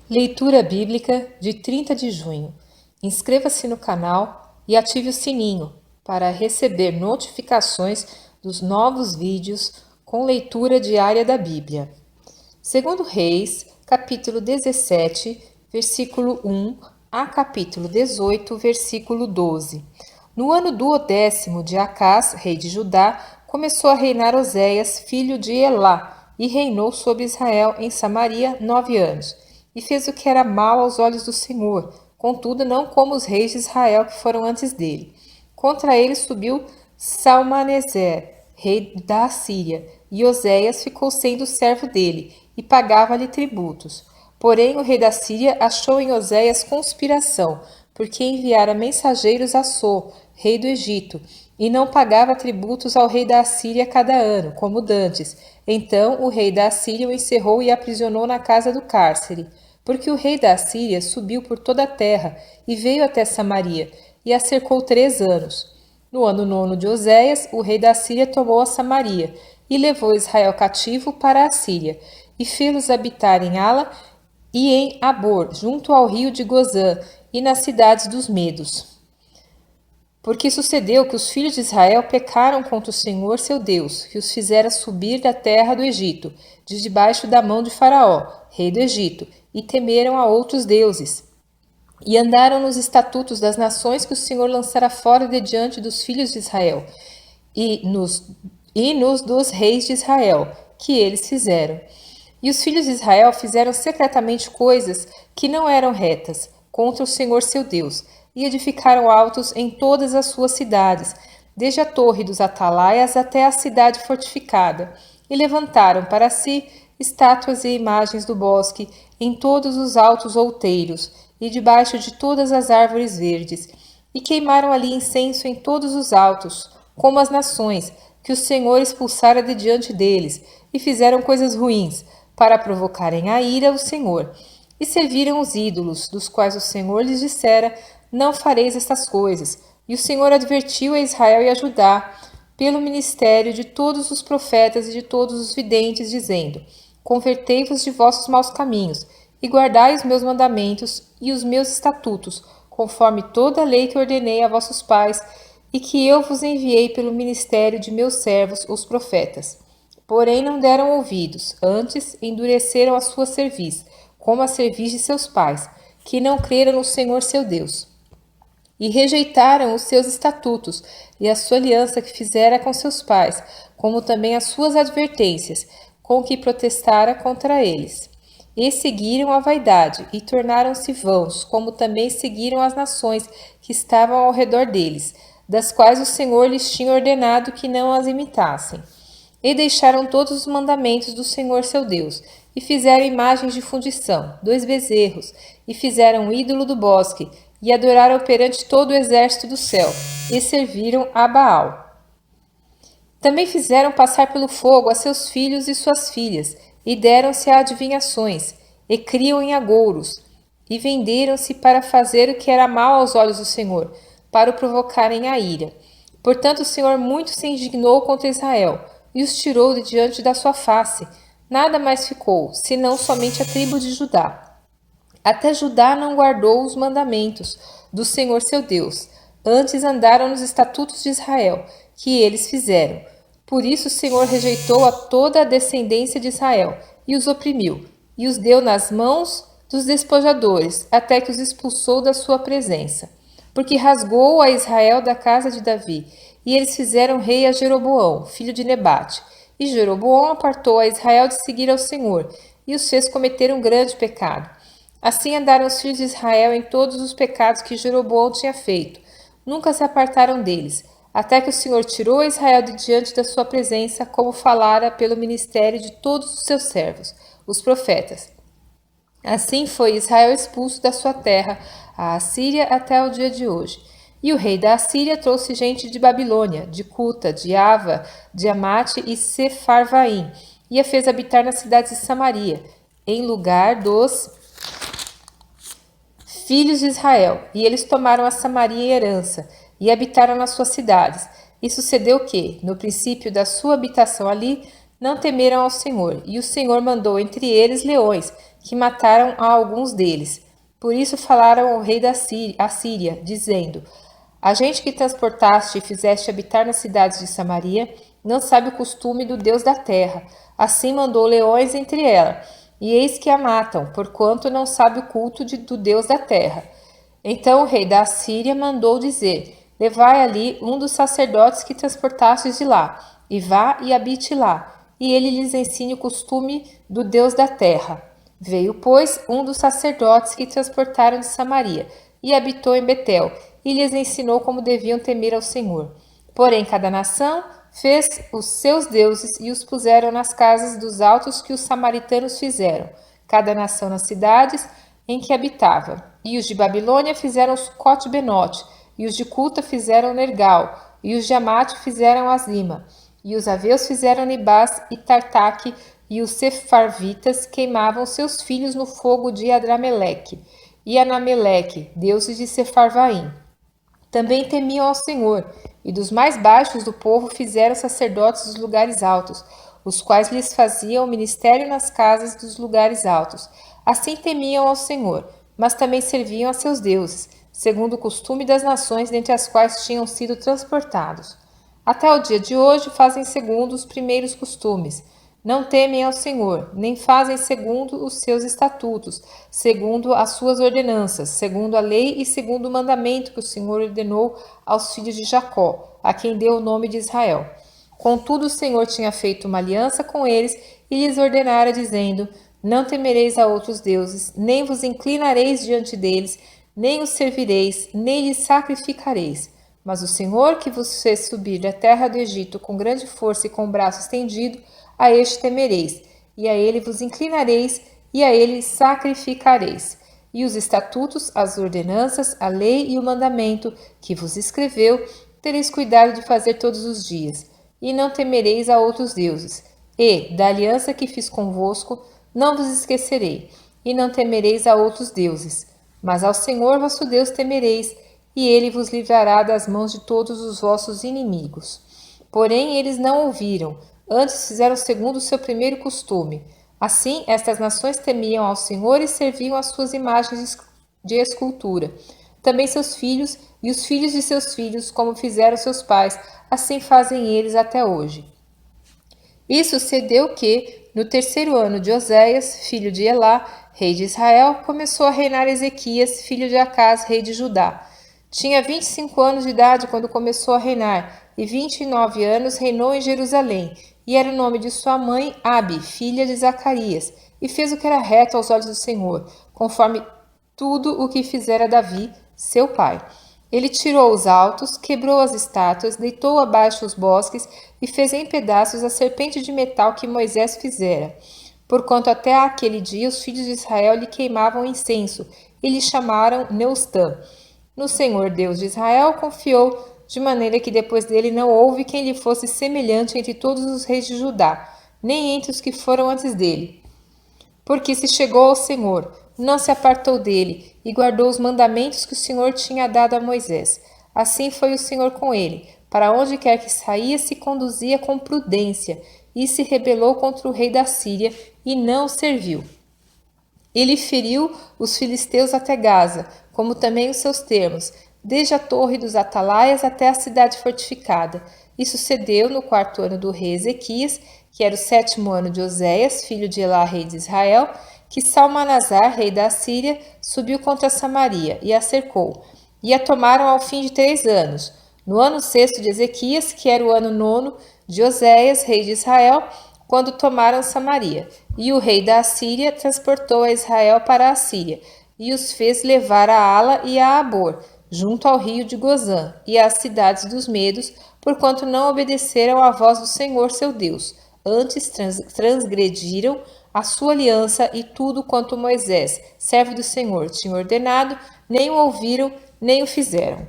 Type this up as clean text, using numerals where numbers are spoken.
Leitura Bíblica de 30 de junho. Inscreva-se no canal e ative o sininho para receber notificações dos novos vídeos com leitura diária da Bíblia. Segundo Reis, capítulo 17, versículo 1 a capítulo 18, versículo 12. No ano 12º de Acás, rei de Judá, começou a reinar Oséias, filho de Elá, e reinou sobre Israel em Samaria 9 anos. E fez o que era mal aos olhos do Senhor, contudo não como os reis de Israel que foram antes dele. Contra ele subiu Salmaneser, rei da Assíria, e Oséias ficou sendo servo dele, e pagava-lhe tributos. Porém o rei da Síria achou em Oséias conspiração, porque enviara mensageiros a So, rei do Egito, e não pagava tributos ao rei da Assíria cada ano, como dantes. Então o rei da Assíria o encerrou e aprisionou na casa do cárcere, porque o rei da Assíria subiu por toda a terra e veio até Samaria, e a cercou 3 anos. No ano 9º de Oséias, o rei da Síria tomou a Samaria, e levou Israel cativo para a Síria, e fê-los habitar em Ala e em Abor, junto ao rio de Gozã, e nas cidades dos Medos. Porque sucedeu que os filhos de Israel pecaram contra o Senhor seu Deus, que os fizera subir da terra do Egito, de debaixo da mão de Faraó, rei do Egito, e temeram a outros deuses. E andaram nos estatutos das nações que o Senhor lançara fora de diante dos filhos de Israel, e nos dos reis de Israel, que eles fizeram. E os filhos de Israel fizeram secretamente coisas que não eram retas contra o Senhor seu Deus, e edificaram altos em todas as suas cidades, desde a torre dos atalaias até a cidade fortificada, e levantaram para si estátuas e imagens do bosque em todos os altos outeiros, e debaixo de todas as árvores verdes, e queimaram ali incenso em todos os altos, como as nações, que o Senhor expulsara de diante deles, e fizeram coisas ruins, para provocarem a ira o Senhor. E serviram os ídolos, dos quais o Senhor lhes dissera: não fareis estas coisas. E o Senhor advertiu a Israel e a Judá, pelo ministério de todos os profetas e de todos os videntes, dizendo: convertei-vos de vossos maus caminhos, e guardai os meus mandamentos e os meus estatutos, conforme toda a lei que ordenei a vossos pais, e que eu vos enviei pelo ministério de meus servos, os profetas. Porém não deram ouvidos, antes endureceram a sua cerviz, como a cerviz de seus pais, que não creram no Senhor seu Deus. E rejeitaram os seus estatutos e a sua aliança que fizera com seus pais, como também as suas advertências, com que protestara contra eles. E seguiram a vaidade, e tornaram-se vãos, como também seguiram as nações que estavam ao redor deles, das quais o Senhor lhes tinha ordenado que não as imitassem. E deixaram todos os mandamentos do Senhor seu Deus, e fizeram imagens de fundição, 2 bezerros, e fizeram um ídolo do bosque, e adoraram perante todo o exército do céu, e serviram a Baal. Também fizeram passar pelo fogo a seus filhos e suas filhas, e deram-se a adivinhações, e criam em agouros, e venderam-se para fazer o que era mal aos olhos do Senhor, para o provocarem a ira. Portanto o Senhor muito se indignou contra Israel, e os tirou de diante da sua face. Nada mais ficou, senão somente a tribo de Judá. Até Judá não guardou os mandamentos do Senhor seu Deus, antes andaram nos estatutos de Israel, que eles fizeram. Por isso o Senhor rejeitou a toda a descendência de Israel, e os oprimiu, e os deu nas mãos dos despojadores, até que os expulsou da sua presença. Porque rasgou a Israel da casa de Davi, e eles fizeram rei a Jeroboão, filho de Nebate. E Jeroboão apartou a Israel de seguir ao Senhor, e os fez cometer um grande pecado. Assim andaram os filhos de Israel em todos os pecados que Jeroboão tinha feito. Nunca se apartaram deles, até que o Senhor tirou Israel de diante da sua presença, como falara pelo ministério de todos os seus servos, os profetas. Assim foi Israel expulso da sua terra, a Assíria, até o dia de hoje. E o rei da Assíria trouxe gente de Babilônia, de Cuta, de Ava, de Amate e Sefarvaim, e a fez habitar nas cidades de Samaria, em lugar dos filhos de Israel. E eles tomaram a Samaria em herança, e habitaram nas suas cidades. E sucedeu que, no princípio da sua habitação ali, não temeram ao Senhor, e o Senhor mandou entre eles leões, que mataram a alguns deles. Por isso falaram ao rei da Assíria, dizendo: A gente que transportaste e fizeste habitar nas cidades de Samaria não sabe o costume do Deus da terra. Assim mandou leões entre ela, e eis que a matam, porquanto não sabe o culto do Deus da terra. Então o rei da Assíria mandou dizer: Levai ali um dos sacerdotes que transportastes de lá, e vá e habite lá, e ele lhes ensine o costume do Deus da terra. Veio, pois, um dos sacerdotes que transportaram de Samaria, e habitou em Betel, e lhes ensinou como deviam temer ao Senhor. Porém, cada nação fez os seus deuses e os puseram nas casas dos altos que os samaritanos fizeram, cada nação nas cidades em que habitava. E os de Babilônia fizeram Sucote-Benote, e os de Cuta fizeram Nergal, e os de Amate fizeram Azima, e os aveus fizeram Nibás e Tartaque, e os sefarvitas queimavam seus filhos no fogo de Adrameleque e Anameleque, deuses de Sefarvaim. Também temiam ao Senhor, e dos mais baixos do povo fizeram sacerdotes dos lugares altos, os quais lhes faziam o ministério nas casas dos lugares altos. Assim temiam ao Senhor, mas também serviam a seus deuses, segundo o costume das nações dentre as quais tinham sido transportados. Até o dia de hoje fazem segundo os primeiros costumes. Não temem ao Senhor, nem fazem segundo os seus estatutos, segundo as suas ordenanças, segundo a lei e segundo o mandamento que o Senhor ordenou aos filhos de Jacó, a quem deu o nome de Israel. Contudo, o Senhor tinha feito uma aliança com eles e lhes ordenara, dizendo: Não temereis a outros deuses, nem vos inclinareis diante deles, nem os servireis, nem lhes sacrificareis. Mas o Senhor, que vos fez subir da terra do Egito com grande força e com o braço estendido, a este temereis, e a ele vos inclinareis, e a ele sacrificareis. E os estatutos, as ordenanças, a lei e o mandamento que vos escreveu, tereis cuidado de fazer todos os dias. E não temereis a outros deuses. E, da aliança que fiz convosco, não vos esquecerei. E não temereis a outros deuses. Mas ao Senhor vosso Deus temereis, e ele vos livrará das mãos de todos os vossos inimigos. Porém, eles não ouviram, antes fizeram segundo o seu primeiro costume. Assim, estas nações temiam ao Senhor e serviam as suas imagens de escultura. Também seus filhos e os filhos de seus filhos, como fizeram seus pais, assim fazem eles até hoje. E sucedeu que, no terceiro ano de Oséias, filho de Elá, rei de Israel, começou a reinar Ezequias, filho de Acás, rei de Judá. Tinha 25 anos de idade quando começou a reinar, e 29 anos reinou em Jerusalém, e era o nome de sua mãe Abi, filha de Zacarias, e fez o que era reto aos olhos do Senhor, conforme tudo o que fizera Davi, seu pai. Ele tirou os altos, quebrou as estátuas, deitou abaixo os bosques e fez em pedaços a serpente de metal que Moisés fizera. Porquanto até aquele dia os filhos de Israel lhe queimavam incenso, e lhe chamaram Neustã. No Senhor Deus de Israel confiou, de maneira que depois dele não houve quem lhe fosse semelhante entre todos os reis de Judá, nem entre os que foram antes dele. Porque se chegou ao Senhor, não se apartou dele, e guardou os mandamentos que o Senhor tinha dado a Moisés. Assim foi o Senhor com ele, para onde quer que saía se conduzia com prudência, e se rebelou contra o rei da Síria, e não o serviu. Ele feriu os filisteus até Gaza, como também os seus termos, desde a torre dos atalaias até a cidade fortificada. E sucedeu no 4º ano do rei Ezequias, que era o 7º ano de Oséias, filho de Elá, rei de Israel, que Salmanasar, rei da Assíria, subiu contra Samaria e a cercou. E a tomaram ao fim de 3 anos. No ano 6º de Ezequias, que era o ano 9º de Oséias, rei de Israel, quando tomaram Samaria. E o rei da Assíria transportou a Israel para a Assíria, e os fez levar a Ala e a Abor, junto ao rio de Gozã, e às cidades dos medos, porquanto não obedeceram à voz do Senhor seu Deus. Antes transgrediram a sua aliança e tudo quanto Moisés, servo do Senhor, tinha ordenado, nem o ouviram, nem o fizeram.